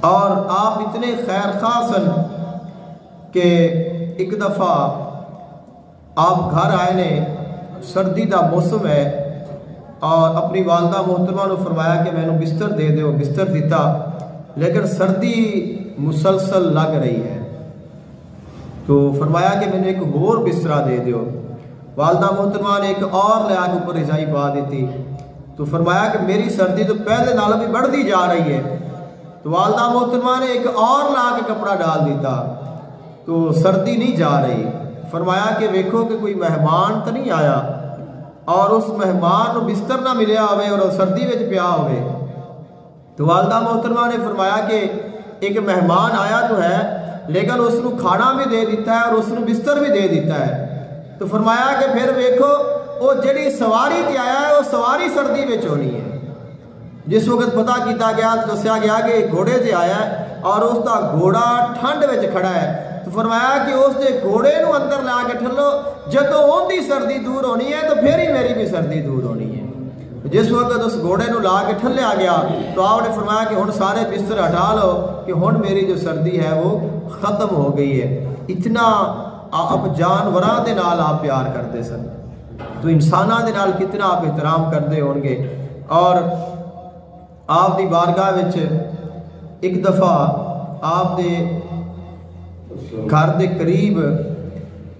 और आप इतने खैर खा सन कि एक दफ़ा आप घर आए ने, सर्दी का मौसम है, और अपनी वालदा मोहतरमा ने फरमाया कि मैंने बिस्तर दे दो। बिस्तर दिता, लेकिन सर्दी मुसलसल लग रही है, तो फरमाया कि मैंने एक होर बिस्तरा दे दो। वालदा मोहतरमा ने एक और ले आके ऊपर रजाई पा दी, तो फरमाया कि मेरी सर्दी तो पहले नालों भी बढ़ती जा रही है। तो वालदा मोहतरमा ने एक और ला के कपड़ा डाल दिता, तो सर्दी नहीं जा रही। फरमाया कि देखो कि कोई मेहमान तो नहीं आया और उस मेहमान को बिस्तर ना मिलया होवे और सर्दी में पिया होवे। तो वालदा मोहतरमा ने फरमाया कि एक मेहमान आया तो है, लेकिन उसको खाना भी दे दिता है और उसको बिस्तर भी दे दिता है। तो फरमाया कि फिर देखो वो जड़ी सवारी ते आया है, वो सवारी सर्दी में होनी है। जिस वक्त पता किया गया, दसिया गया कि घोड़े से आया है और उसका घोड़ा ठंड में खड़ा है, तो फरमाया कि उसके घोड़े को अंदर ला के ठलो, जदों उनकी सर्दी दूर होनी है तो फिर ही मेरी भी सर्दी दूर होनी है। जिस वक्त उस घोड़े को ला के ठलिया गया, तो आपने फरमाया कि हुण सारे बिस्तर हटा लो कि हुण मेरी जो सर्दी है वो खत्म हो गई है। इतना आप जानवरां दे नाल आप प्यार करते सन, तो इंसानां दे नाल कितना आप एहतराम करते होंगे। और आप दी बारगाह विच एक दफ़ा आप दे घर के करीब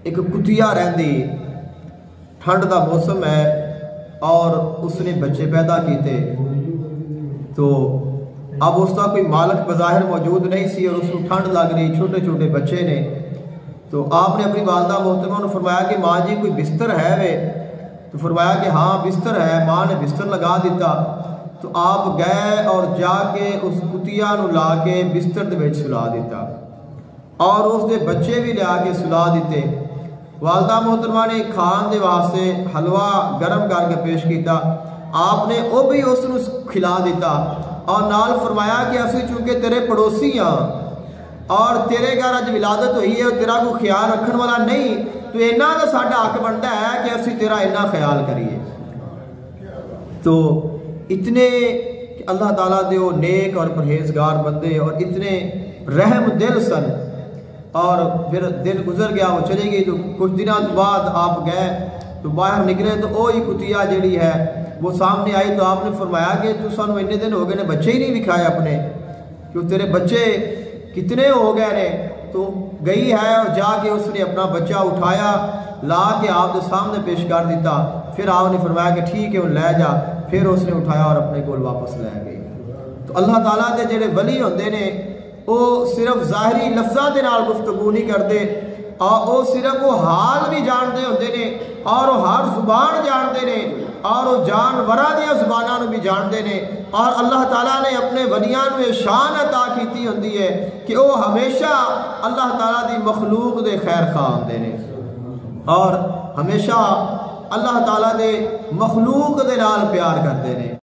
एक कुतिया रहिंदी, ठंड का मौसम है और उसने बच्चे पैदा किए। तो अब उसका कोई मालक बज़ाहिर मौजूद नहीं सी और उसको ठंड लग रही, छोटे छोटे बच्चे ने। तो आपने अपनी वालदा मोहतरमा को फरमाया कि माँ जी कोई बिस्तर है वे? तो फरमाया कि हाँ बिस्तर है। माँ ने बिस्तर लगा दिता। तो आप गए और जाके उस कुतिया को ला के बिस्तर के विच सुला दिता और उसके बच्चे भी लिया के सुला दिते। वालदा मोहतरमा ने खान के वास्ते हलवा गर्म करके पेश किया, आपने वो भी उसको खिला दिता और नाल फरमाया कि असी चूंकि तेरे पड़ोसी हाँ और तेरे घर अज विलादत हुई है, तेरा कोई ख्याल रखने वाला नहीं, तो इन्ना तो साडा हक बनता है कि असी तेरा इन्ना ख्याल करिए। तो इतने अल्लाह ताला दे वो नेक और परहेजगार बंदे और इतने रहम दिल सन। और फिर दिन गुजर गया, वो चली गई। तो कुछ दिनों बाद आप गए तो बाहर निकले तो वो ही कुतिया जड़ी है वो सामने आई। तो आपने फरमाया कि तू सानू इन्ने दिन हो गए ने बच्चे ही नहीं दिखाए अपने, क्यों तेरे बच्चे कितने हो गए ने? तो गई है और जाके उसने अपना बच्चा उठाया, ला के आपके सामने पेश कर दिता। फिर आपने फरमाया कि ठीक है वो ले जा। फिर उसने उठाया और अपने को वापस ले गई। तो अल्लाह ताला दे जेड़े वली होंदे ने वो सिर्फ ज़ाहिरी लफ्ज़ां दे नाल गुफ्तगू नहीं करते, और वो सिर्फ वो हाल भी जानते होंदे ने और वो हर जुबान जानते ने और वो जानवरां दी जुबानां नूं भी जानते ने। और अल्लाह ताला ने अपने वलियां नूं ये शान अता कीती होंदी है कि वो हमेशा अल्लाह ताला दी मखलूक दे खैर खा होंदे ने और हमेशा अल्लाह ताला दे मखलूक दे नाल प्यार करते ने।